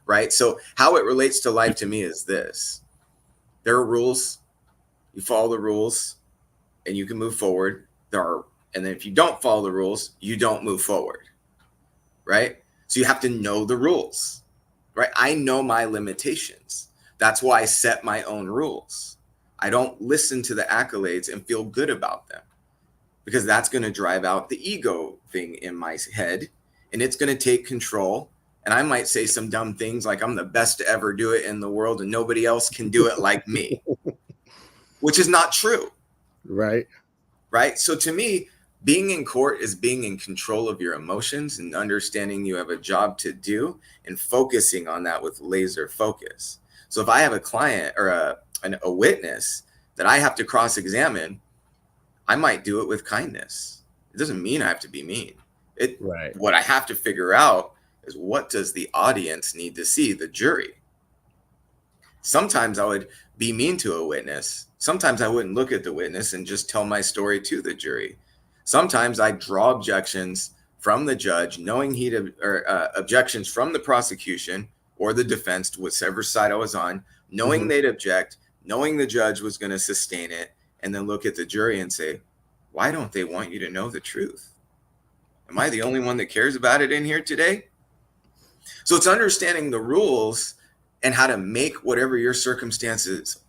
right? So how it relates to life to me is this. There are rules. You follow the rules and you can move forward. And then if you don't follow the rules, you don't move forward, right? So you have to know the rules, right? I know my limitations. That's why I set my own rules. I don't listen to the accolades and feel good about them, because that's going to drive out the ego thing in my head, and it's going to take control. And I might say some dumb things like I'm the best to ever do it in the world and nobody else can do it like me, which is not true. Right. So to me, being in court is being in control of your emotions and understanding you have a job to do and focusing on that with laser focus. So if I have a client or a witness that I have to cross-examine, I might do it with kindness. It doesn't mean I have to be mean. Right. What I have to figure out is, what does the audience need to see, the jury? Sometimes I would be mean to a witness. Sometimes I wouldn't look at the witness and just tell my story to the jury. Sometimes I draw objections from the judge, knowing objections from the prosecution or the defense, whichever side I was on, knowing they'd object, knowing the judge was going to sustain it, and then look at the jury and say, why don't they want you to know the truth? Am I the only one that cares about it in here today? So it's understanding the rules and how to make whatever your circumstances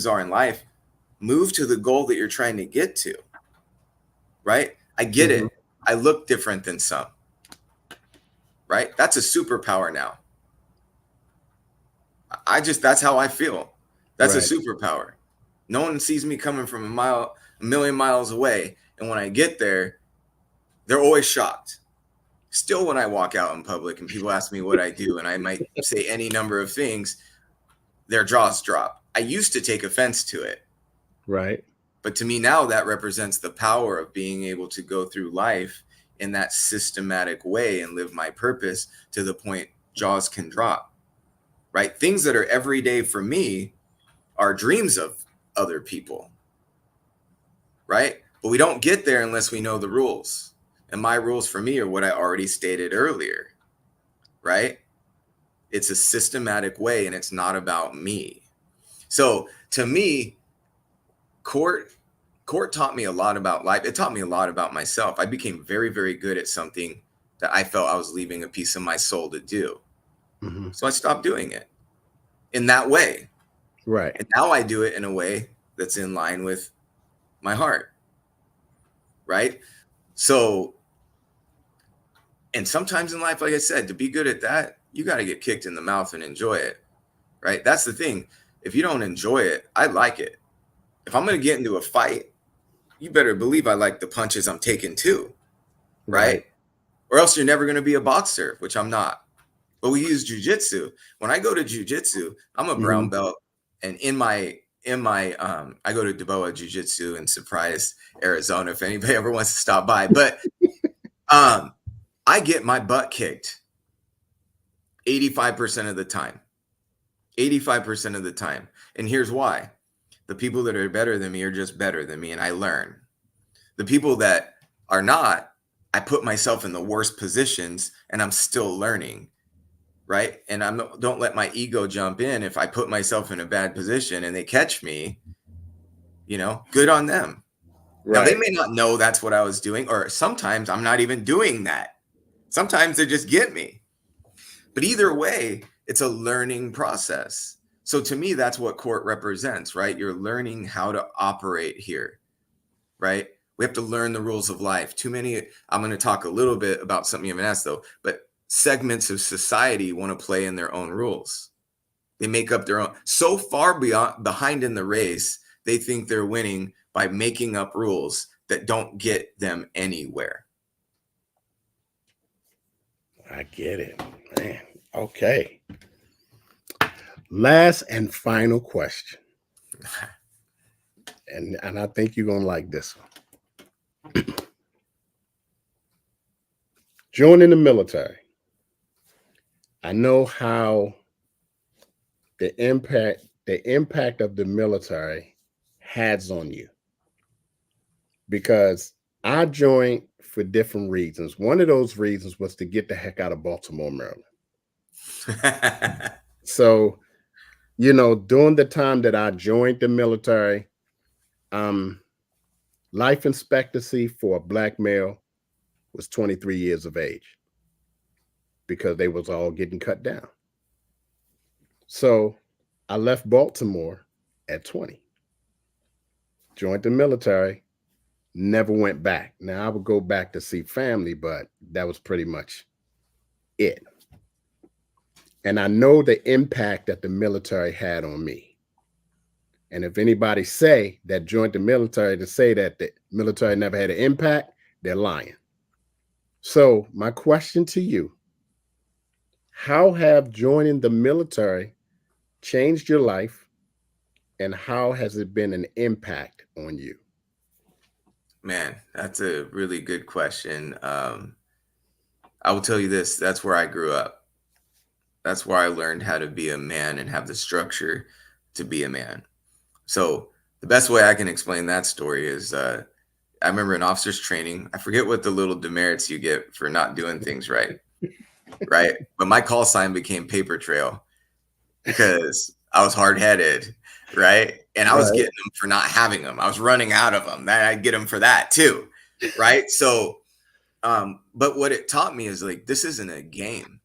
are in life, move to the goal that you're trying to get to, right? I get it. I look different than some, right? That's a superpower now. That's how I feel. That's a superpower. No one sees me coming from a million miles away. And when I get there, they're always shocked. Still, when I walk out in public and people ask me what I do, and I might say any number of things, their jaws drop. I used to take offense to it. Right. But to me now, that represents the power of being able to go through life in that systematic way and live my purpose to the point jaws can drop, right? Things that are everyday for me are dreams of other people, right? But we don't get there unless we know the rules. And my rules for me are what I already stated earlier, right? It's a systematic way, and it's not about me. So to me, court taught me a lot about life. It taught me a lot about myself. I became very, very good at something that I felt I was leaving a piece of my soul to do. So I stopped doing it in that way. Right. And now I do it in a way that's in line with my heart. Right. So, and sometimes in life, like I said, to be good at that, you got to get kicked in the mouth and enjoy it. Right. That's the thing. If you don't enjoy it, I like it. If I'm going to get into a fight, you better believe I like the punches I'm taking too. Right. Or else you're never going to be a boxer, which I'm not. But we use jujitsu. When I go to jujitsu, I'm a brown belt. And I go to Dubois Jiu-Jitsu in Surprise, Arizona, if anybody ever wants to stop by. But I get my butt kicked 85% of the time. 85% of the time. And here's why. The people that are better than me are just better than me, and I learn. The people that are not, I put myself in the worst positions, and I'm still learning. Right. And don't let my ego jump in. If I put myself in a bad position and they catch me, good on them. Right. Now, they may not know that's what I was doing, or sometimes I'm not even doing that. Sometimes they just get me. But either way, it's a learning process. So to me, that's what court represents, right? You're learning how to operate here, right? We have to learn the rules of life. I'm going to talk a little bit about something you haven't asked, though, but segments of society want to play in their own rules. They make up their own. So far behind in the race, they think they're winning by making up rules that don't get them anywhere. I get it, man. Okay. Last and final question. And I think you're going to like this one. Joining the military. I know how the impact of the military has on you, because I joined for different reasons. One of those reasons was to get the heck out of Baltimore, Maryland. So, during the time that I joined the military, life expectancy for a Black male was 23 years of age, because they was all getting cut down. So I left Baltimore at 20, joined the military, never went back. Now I would go back to see family, but that was pretty much it. And I know the impact that the military had on me. And if anybody say that joined the military to say that the military never had an impact, they're lying. So my question to you, how have joining the military changed your life, and how has it been an impact on you? Man, that's a really good question. I will tell you this, that's where I grew up. That's where I learned how to be a man and have the structure to be a man. So the best way I can explain that story is I remember in officers training, I forget what the little demerits you get for not doing things right. Right. But my call sign became paper trail, because I was hard-headed, right? And I was Right. getting them for not having them. I was running out of them. Then I'd get them for that too, right? So, but what it taught me is like, this isn't a game.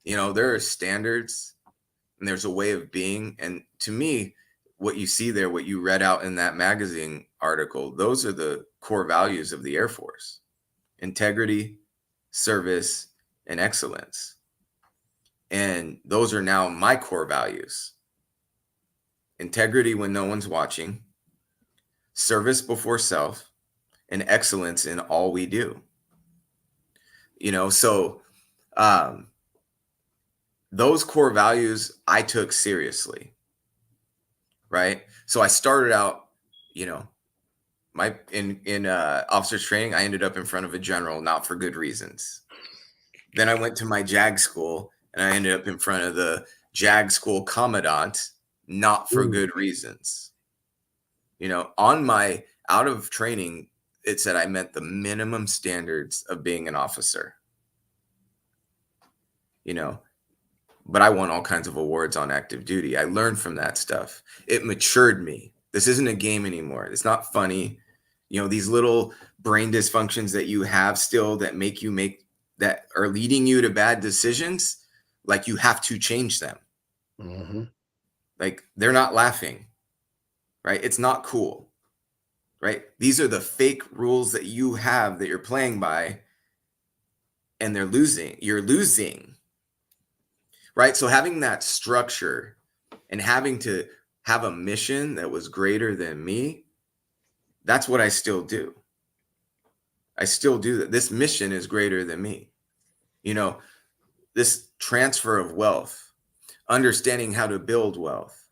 You know, there are standards and there's a way of being. And to me, what you see there, what you read out in that magazine article, those are the core values of the Air Force: integrity, service, and excellence. And those are now my core values: integrity when no one's watching, service before self, and excellence in all we do. You know, so those core values I took seriously, right? So I started out, you know, my in officers training, I ended up in front of a general, not for good reasons. Then I went to my JAG school and I ended up in front of the JAG school commandant, not for good reasons. You know, on my out of training, it said I met the minimum standards of being an officer. You know, but I won all kinds of awards on active duty. I learned from that stuff. It matured me. This isn't a game anymore. It's not funny. You know, these little brain dysfunctions that you have still that that are leading you to bad decisions, like you have to change them. Mm-hmm. Like they're not laughing, right? It's not cool, right? These are the fake rules that you have that you're playing by, and they're losing. You're losing, right? So having that structure and having to have a mission that was greater than me, that's what I still do. I still do that. This mission is greater than me. You know, this transfer of wealth, understanding how to build wealth,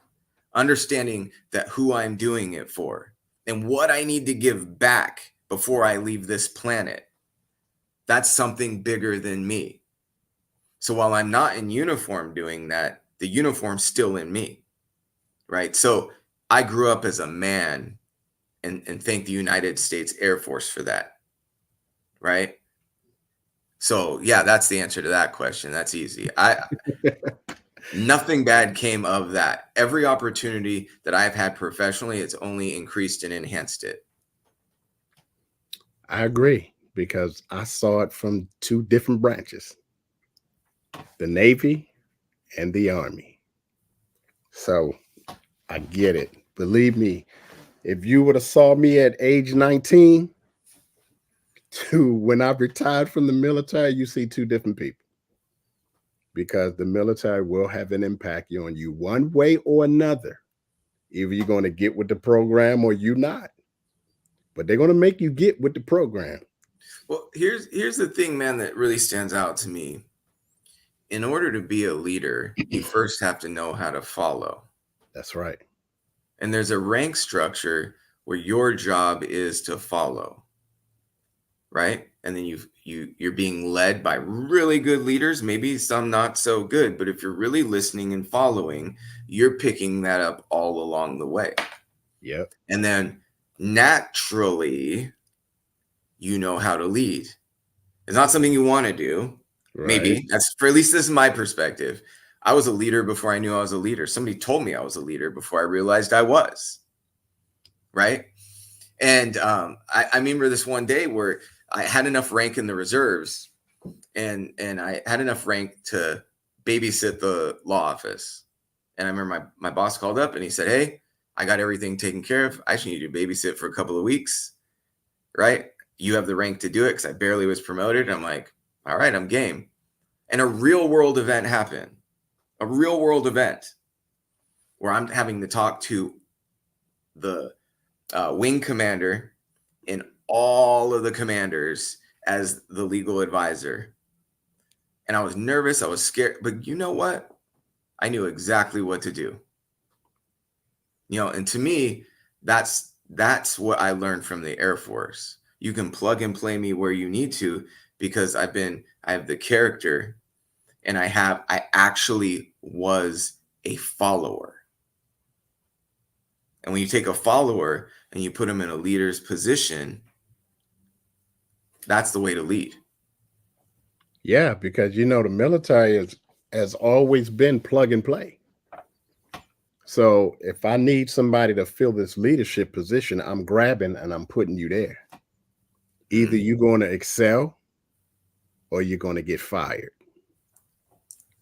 understanding that who I'm doing it for and what I need to give back before I leave this planet. That's something bigger than me. So while I'm not in uniform doing that, the uniform's still in me, right? So I grew up as a man and thank the United States Air Force for that, right? So yeah, that's the answer to that question. That's easy. Nothing bad came of that. Every opportunity that I've had professionally, it's only increased and enhanced it. I agree because I saw it from two different branches, the Navy and the Army. So I get it. Believe me, if you would have saw me at age 19 to when I retired from the military, you see two different people because the military will have an impact on you one way or another. Either you're going to get with the program or you not, but they're going to make you get with the program. Well, here's the thing, man, that really stands out to me. In order to be a leader, you first have to know how to follow. That's right. And there's a rank structure where your job is to follow, right? And then you're being led by really good leaders, maybe some not so good, but if you're really listening and following, you're picking that up all along the way. Yep. And then naturally, you know how to lead. It's not something you want to do. Right. Maybe that's for at least this is my perspective. I was a leader before I knew I was a leader. Somebody told me I was a leader before I realized I was. Right. And I remember this one day where I had enough rank in the reserves and I had enough rank to babysit the law office. And I remember my boss called up and he said, "Hey, I got everything taken care of. I just need you to babysit for a couple of weeks. Right? You have the rank to do it," because I barely was promoted. I'm like, all right, I'm game. And a real world event happened. A real world event where I'm having to talk to the wing commander and all of the commanders as the legal advisor. And I was nervous. I was scared. But you know what? I knew exactly what to do. You know, and to me, that's what I learned from the Air Force. You can plug and play me where you need to because I have the character and I actually was a follower. And when you take a follower and you put them in a leader's position, that's the way to lead. Yeah, because the military has always been plug and play. So if I need somebody to fill this leadership position, I'm grabbing and I'm putting you there. Either Mm. you're going to excel or you're going to get fired.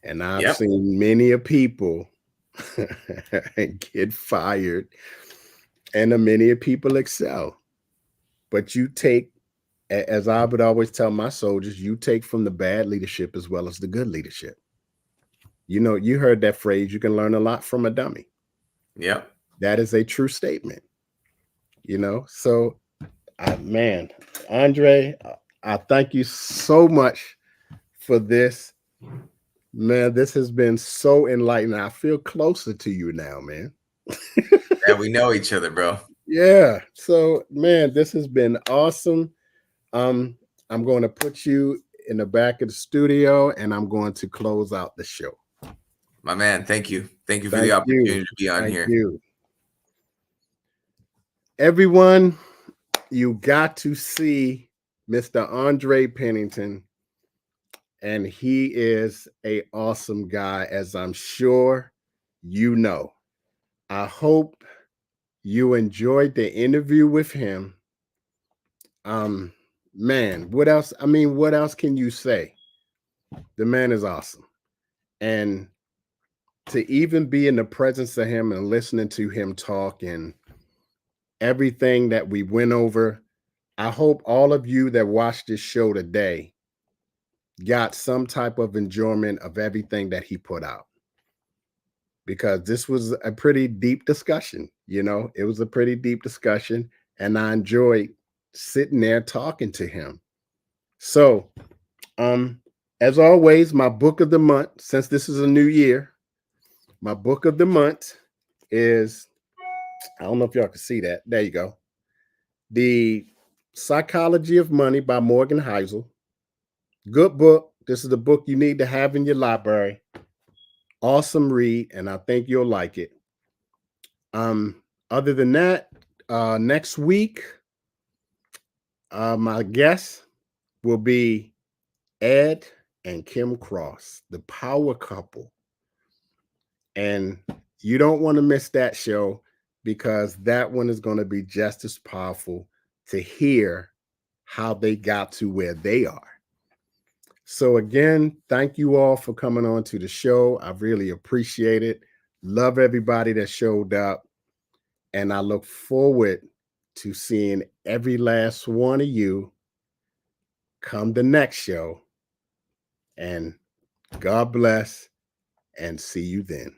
And I've Yep. seen many a people get fired, and many a people excel. But you take, as I would always tell my soldiers, you take from the bad leadership as well as the good leadership. You know, you heard that phrase, you can learn a lot from a dummy. Yep. That is a true statement, you know? So, man, Andre, I thank you so much for this. Man, this has been so enlightening. I feel closer to you now, man. Yeah, we know each other, bro. Yeah. So, man, this has been awesome. Um, I'm going to put you in the back of the studio and I'm going to close out the show. My man, thank you. Thank you for the Thank you. opportunity to be on Thank here. you. Everyone, you got to see Mr. Andre Pennington, and he is a awesome guy, as I'm sure you know. I hope you enjoyed the interview with him. Man, what else? I mean, what else can you say? The man is awesome. And to even be in the presence of him and listening to him talk and everything that we went over, I hope all of you that watched this show today got some type of enjoyment of everything that he put out. Because this was a pretty deep discussion, you know, it was a pretty deep discussion, and I enjoyed sitting there talking to him. So, as always, my book of the month, since this is a new year, my book of the month is, I don't know if y'all can see that. There you go. The Psychology of Money by Morgan Housel. Good book. This is the book you need to have in your library. Awesome read, and I think you'll like it. Other than that, next week, my guests will be Ed and Kim Cross, the power couple. And you don't want to miss that show because that one is going to be just as powerful to hear how they got to where they are. So again, thank you all for coming on to the show. I really appreciate it. Love everybody that showed up. And I look forward to seeing every last one of you come the next show. And God bless and see you then.